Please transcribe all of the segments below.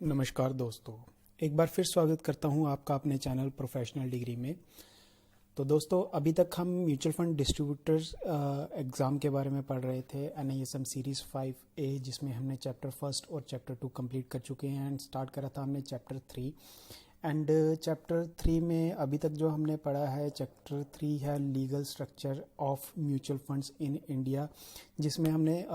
नमस्कार दोस्तों, एक बार फिर स्वागत करता हूं आपका अपने चैनल प्रोफेशनल डिग्री में। तो दोस्तों, अभी तक हम म्यूचुअल फंड डिस्ट्रीब्यूटर्स एग्ज़ाम के बारे में पढ़ रहे थे NISM सीरीज़ 5A, जिसमें हमने चैप्टर फर्स्ट और चैप्टर 2 कंप्लीट कर चुके हैं एंड स्टार्ट करा था हमने चैप्टर 3। एंड चैप्टर 3 में अभी तक जो हमने पढ़ा है, चैप्टर 3 है legal structure of mutual funds in India, जिसमें हमने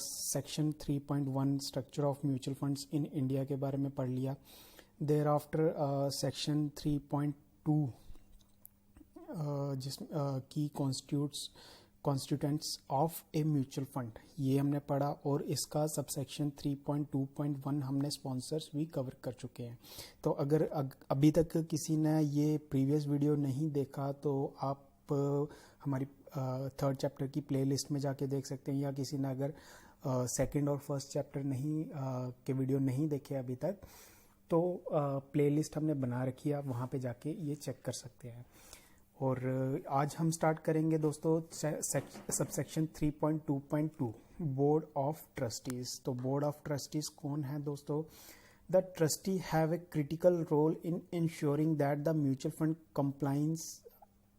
section 3.1 structure of mutual funds in India के बारे में पढ़ लिया। देयर आफ्टर सेक्शन 3.2 जिस की constituents of a mutual fund, ये हमने पढ़ा और इसका सबसेक्शन 3.2.1 हमने स्पॉन्सर्स भी कवर कर चुके हैं। तो अगर अभी तक किसी ने ये प्रीवियस वीडियो नहीं देखा तो आप हमारी थर्ड चैप्टर की प्लेलिस्ट में जाके देख सकते हैं, या किसी ने अगर सेकंड और फर्स्ट चैप्टर के वीडियो नहीं देखे अभी तक, तो प्लेलिस्ट हमने बना रखी है, आप वहाँ पे जाके ये चेक कर सकते हैं। और आज हम स्टार्ट करेंगे दोस्तों सबसेक्शन 3.2.2 बोर्ड ऑफ ट्रस्टीज। तो बोर्ड ऑफ ट्रस्टीज कौन है दोस्तों? The trustee have a critical role in ensuring that the mutual fund compliance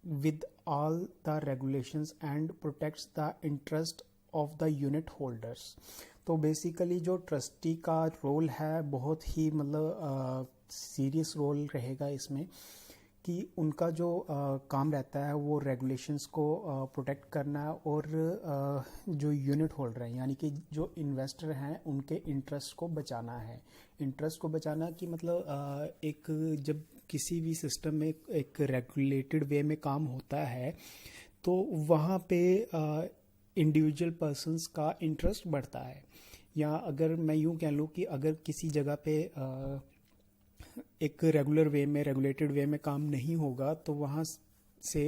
with all the regulations and protects the interest of the unit holders. तो basically जो trustee का role है, बहुत ही serious role रहेगा इसमें, कि उनका जो काम रहता है वो रेगुलेशंस को प्रोटेक्ट करना है और जो यूनिट होल्डर हैं, यानी कि जो इन्वेस्टर हैं, उनके इंटरेस्ट को बचाना है। इंटरेस्ट को बचाना कि एक जब किसी भी सिस्टम में एक रेगुलेटेड वे में काम होता है तो वहाँ पे इंडिविजुअल पर्सन्स का इंटरेस्ट बढ़ता है। या अगर मैं यूँ कह लूँ कि अगर किसी जगह पे एक रेगुलेटेड वे में काम नहीं होगा तो वहाँ से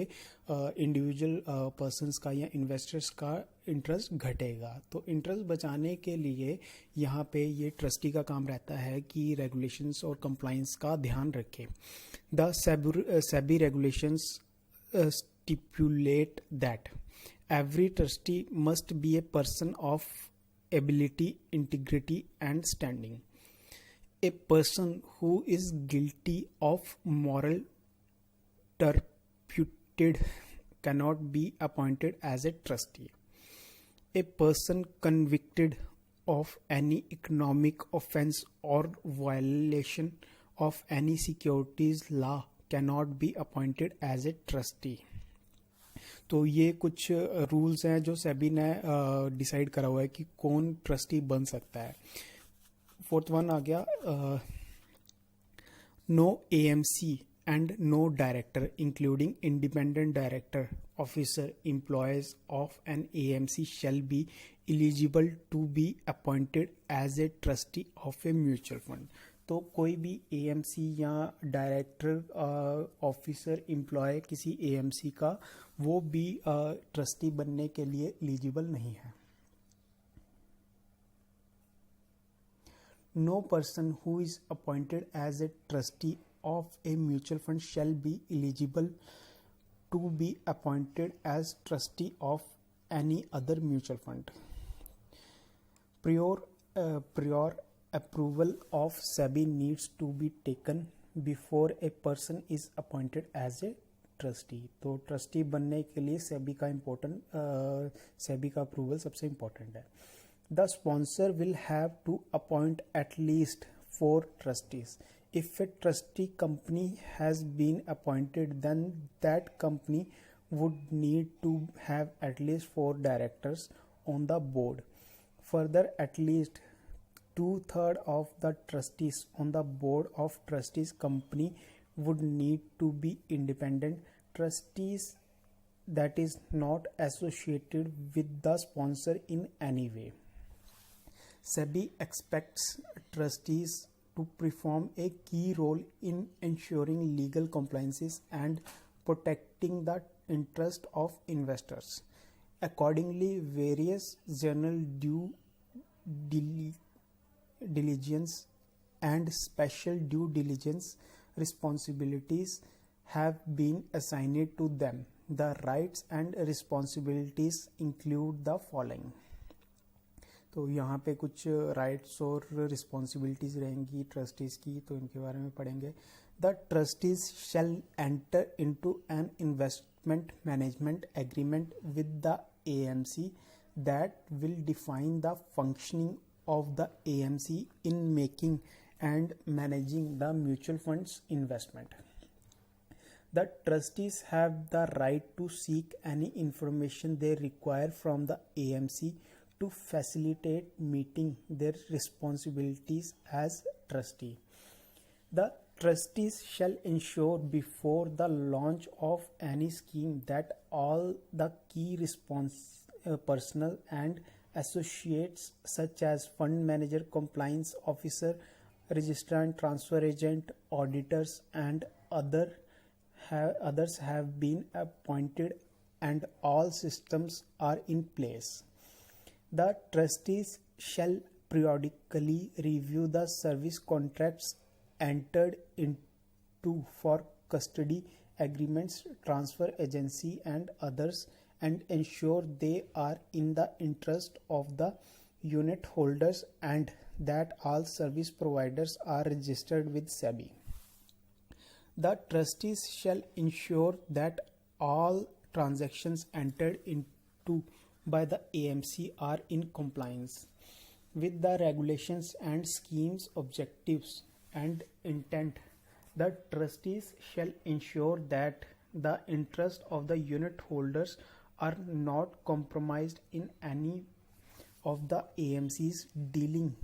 इंडिविजुअल पर्सन्स का या इन्वेस्टर्स का इंटरेस्ट घटेगा। तो इंटरेस्ट बचाने के लिए यहाँ पे ये ट्रस्टी का काम रहता है कि रेगुलेशंस और कंप्लाइंस का ध्यान रखे। The SEBI regulations stipulate that every trustee must be a person of ability, integrity and standing. A person who is guilty of moral turpitude cannot be appointed as a trustee. A person convicted of any economic offense or violation of any securities law cannot be appointed as a trustee. तो ये कुछ rules हैं जो सेबी ने decide करा हुआ है कि कौन ट्रस्टी बन सकता है। फोर्थ वन आ गया, no AMC and no director including independent director officer employees of an AMC shall be eligible to be appointed as a trustee of a mutual fund. तो कोई भी AMC या डायरेक्टर ऑफिसर एम्प्लॉय किसी AMC का, वो भी trustee बनने के लिए एलिजिबल नहीं है। No person who is appointed as a trustee of a mutual fund shall be eligible to be appointed as trustee of any other mutual fund. Prior approval of SEBI needs to be taken before a person is appointed as a trustee. तो trustee बनने के लिए SEBI का approval सबसे important है। The sponsor will have to appoint at least 4 trustees. If a trustee company has been appointed, then that company would need to have at least 4 directors on the board. Further, at least 2/3 of the trustees on the board of trustees company would need to be independent trustees, that is not associated with the sponsor in any way. SEBI expects trustees to perform a key role in ensuring legal compliances and protecting the interest of investors. Accordingly, various general due diligence and special due diligence responsibilities have been assigned to them. The rights and responsibilities include the following. तो यहाँ पे कुछ rights और responsibilities रहेंगी trustees की, तो इनके बारे में पढ़ेंगे. The trustees shall enter into an investment management agreement with the AMC that will define the functioning of the AMC in making and managing the mutual funds investment. The trustees have the right to seek any information they require from the AMC to facilitate meeting their responsibilities as trustee. The trustees shall ensure before the launch of any scheme that all the key personnel and associates such as fund manager, compliance officer, registrant, transfer agent, auditors and others have been appointed and all systems are in place. The trustees shall periodically review the service contracts entered into for custody agreements, transfer agency and others, and ensure they are in the interest of the unit holders and that all service providers are registered with SEBI. The trustees shall ensure that all transactions entered into by the AMC are in compliance with the regulations and schemes objectives and intent. The trustees shall ensure that the interest of the unit holders are not compromised in any of the AMC's dealing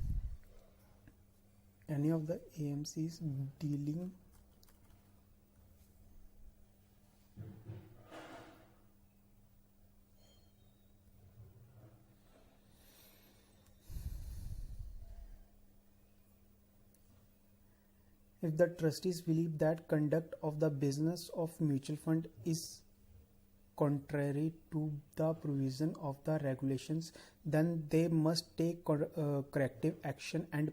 if the trustees believe that conduct of the business of mutual fund is contrary to the provision of the regulations, then they must take corrective action and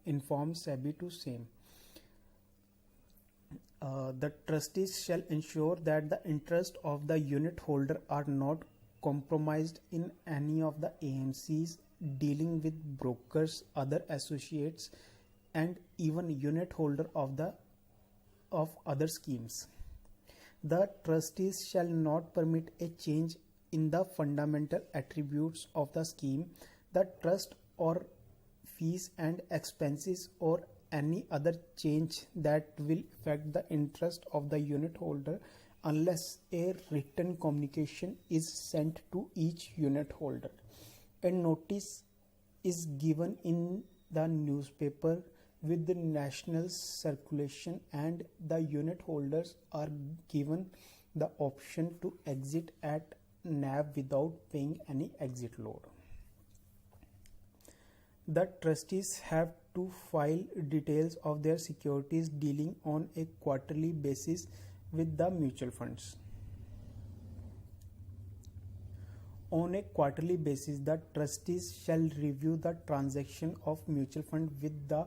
inform SEBI to same. The trustees shall ensure that the interest of the unit holder are not compromised in any of the AMCs dealing with brokers, other associates, and even unit holder of other schemes. The trustees shall not permit a change in the fundamental attributes of the scheme, the trust, or fees and expenses, or any other change that will affect the interest of the unit holder unless a written communication is sent to each unit holder. A notice is given in the newspaper with the national circulation and the unit holders are given the option to exit at NAV without paying any exit load. The trustees have to file details of their securities dealing on a quarterly basis with the mutual funds. On a quarterly basis, the trustees shall review the transaction of mutual fund with the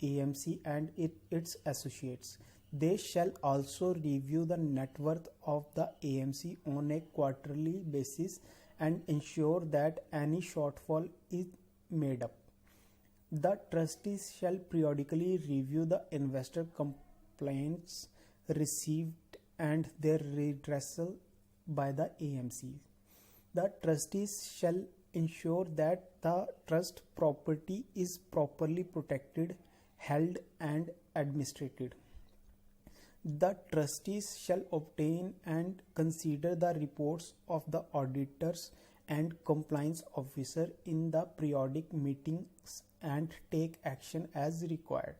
AMC and its associates. They shall also review the net worth of the AMC on a quarterly basis and ensure that any shortfall is made up. The trustees shall periodically review the investor complaints received and their redressal by the AMC. The trustees shall ensure that the trust property is properly protected, held and administered. The trustees shall obtain and consider the reports of the auditors and compliance officer in the periodic meetings and take action as required.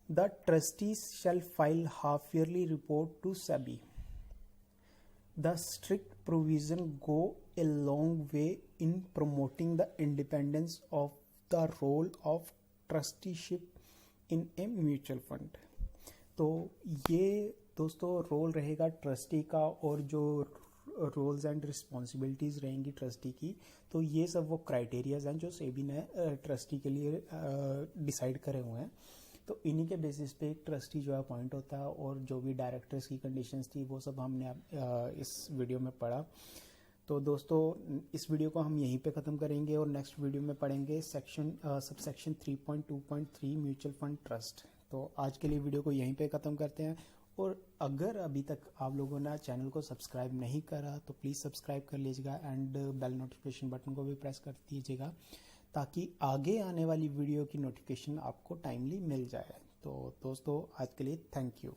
The trustees shall file half-yearly report to SEBI. The strict provision go a long way in promoting the independence of the role of trusteeship in a mutual fund. तो ये दोस्तों role रहेगा trustee का और जो roles and responsibilities रहेंगी trustee की, तो ये सब वो क्राइटेरियाज हैं जो सेबी ने ट्रस्टी के लिए डिसाइड करे हुए हैं. तो इन्हीं के बेसिस पे एक ट्रस्टी जो है अपॉइंट होता है और जो भी डायरेक्टर्स की कंडीशंस थी वो सब हमने इस वीडियो में पढ़ा. तो दोस्तों इस वीडियो को हम यहीं पे ख़त्म करेंगे और नेक्स्ट वीडियो में पढ़ेंगे सबसेक्शन 3.2.3 म्यूचुअल फंड ट्रस्ट। तो आज के लिए वीडियो को यहीं पे ख़त्म करते हैं। और अगर अभी तक आप लोगों ने चैनल को सब्सक्राइब नहीं करा तो प्लीज़ सब्सक्राइब कर लीजिएगा एंड बेल नोटिफिकेशन बटन को भी प्रेस कर दीजिएगा ताकि आगे आने वाली वीडियो की नोटिफिकेशन आपको टाइमली मिल जाए। तो दोस्तों आज के लिए थैंक यू।